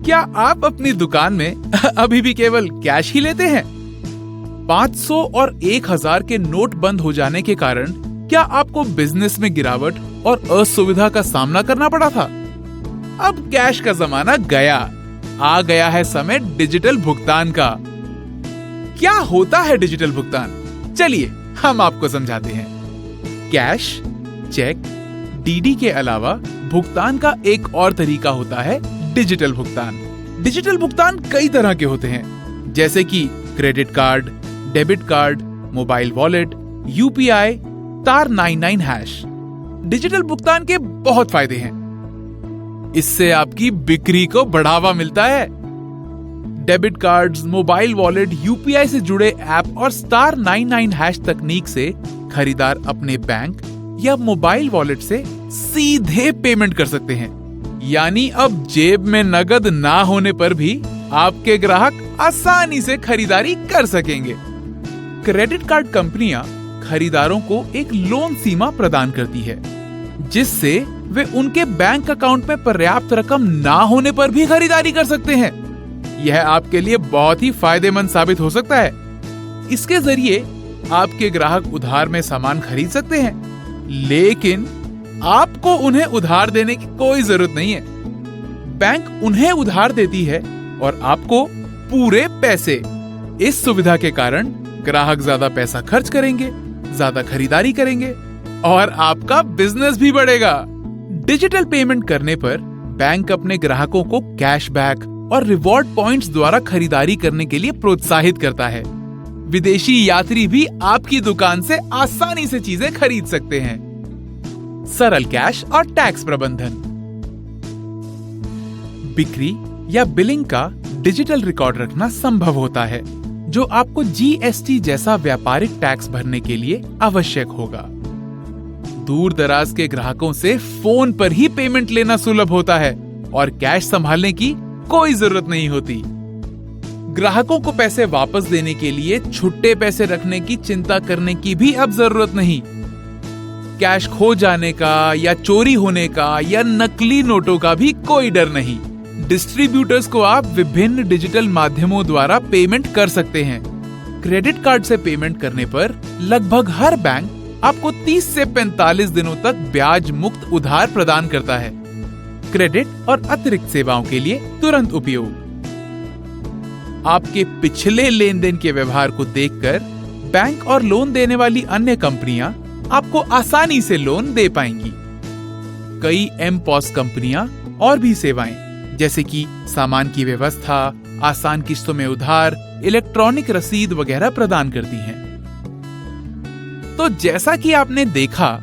क्या आप अपनी दुकान में अभी भी केवल कैश ही लेते हैं? 500 और 1000 के नोट बंद हो जाने के कारण क्या आपको बिजनेस में गिरावट और असुविधा का सामना करना पड़ा था? अब कैश का जमाना गया, आ गया है समय डिजिटल भुगतान का। क्या होता है डिजिटल भुगतान? चलिए हम आपको समझाते हैं। कैश, चेक, डीडी के अलावा भुगतान का एक और तरीका होता है डिजिटल भुगतान। डिजिटल भुगतान कई तरह के होते हैं, जैसे कि credit card, debit card, mobile wallet, UPI, तार 99#। डिजिटल भुगतान के बहुत फायदे हैं। इससे आपकी बिक्री को बढ़ावा मिलता है। Debit cards, mobile wallet, UPI से जुड़े ऐप और स्टार 99# तकनीक से खरीदार अपने बैंक या मोबाइल वॉलेट से सीधे पेमेंट कर सकते हैं। यानी अब जेब में नगद ना होने पर भी आपके ग्राहक आसानी से खरीदारी कर सकेंगे। क्रेडिट कार्ड कंपनियां खरीदारों को एक लोन सीमा प्रदान करती है, जिससे वे उनके बैंक अकाउंट में पर्याप्त रकम ना होने पर भी खरीदारी कर सकते हैं। यह आपके लिए बहुत ही फायदेमंद साबित हो सकता है। इसके जरिए आपके ग्राहक उधार में सामान खरीद सकते हैं, लेकिन आपको उन्हें उधार देने की कोई जरूरत नहीं है। बैंक उन्हें उधार देती है और आपको पूरे पैसे। इस सुविधा के कारण ग्राहक ज्यादा पैसा खर्च करेंगे, ज्यादा खरीदारी करेंगे और आपका बिजनेस भी बढ़ेगा। डिजिटल पेमेंट करने पर बैंक अपने ग्राहकों को कैशबैक और रिवॉर्ड पॉइंट्स द्वारा खरीदारी करने के लिए प्रोत्साहित करता है। विदेशी यात्री भी आपकी दुकान से आसानी से चीजें खरीद सकते हैं। सरल कैश और टैक्स प्रबंधन। बिक्री या बिलिंग का डिजिटल रिकॉर्ड रखना संभव होता है, जो आपको जीएसटी जैसा व्यापारिक टैक्स भरने के लिए आवश्यक होगा। दूर दराज के ग्राहकों से फोन पर ही पेमेंट लेना सुलभ होता है और कैश संभालने की कोई जरूरत नहीं होती। ग्राहकों को पैसे वापस देने के लिए छुट्टे पैसे रखने की चिंता करने की भी अब जरूरत नहीं। कैश खो जाने का या चोरी होने का या नकली नोटों का भी कोई डर नहीं। डिस्ट्रीब्यूटर्स को आप विभिन्न डिजिटल माध्यमों द्वारा पेमेंट कर सकते हैं। क्रेडिट कार्ड से पेमेंट करने पर लगभग हर बैंक आपको 30 से 45 दिनों तक ब्याज मुक्त उधार प्रदान करता है। क्रेडिट और अतिरिक्त सेवाओं के लिए तुरंत उपयोग। आपके पिछले लेन देन के व्यवहार को देखकर बैंक और लोन देने वाली अन्य कंपनियां आपको आसानी से लोन दे पाएंगी। कई एमपॉस कंपनियां और भी सेवाएं, जैसे कि सामान की व्यवस्था, आसान किस्तों में उधार, इलेक्ट्रॉनिक रसीद वगैरह प्रदान करती हैं। तो जैसा कि आपने देखा,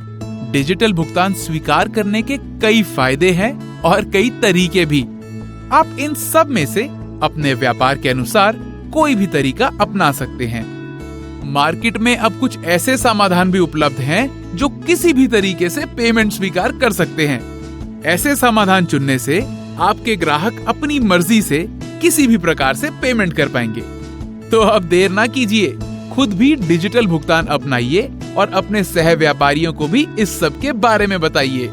डिजिटल भुगतान स्वीकार करने के कई फायदे हैं और कई तरीके भी। आप इन सब में से अपने व्यापार के अनुसार कोई भी तरीका अपना सकते हैं। मार्केट में अब कुछ ऐसे समाधान भी उपलब्ध हैं जो किसी भी तरीके से पेमेंट स्वीकार कर सकते हैं। ऐसे समाधान चुनने से आपके ग्राहक अपनी मर्जी से किसी भी प्रकार से पेमेंट कर पाएंगे। तो अब देर ना कीजिए, खुद भी डिजिटल भुगतान अपनाइए और अपने सह व्यापारियों को भी इस सब के बारे में बताइए।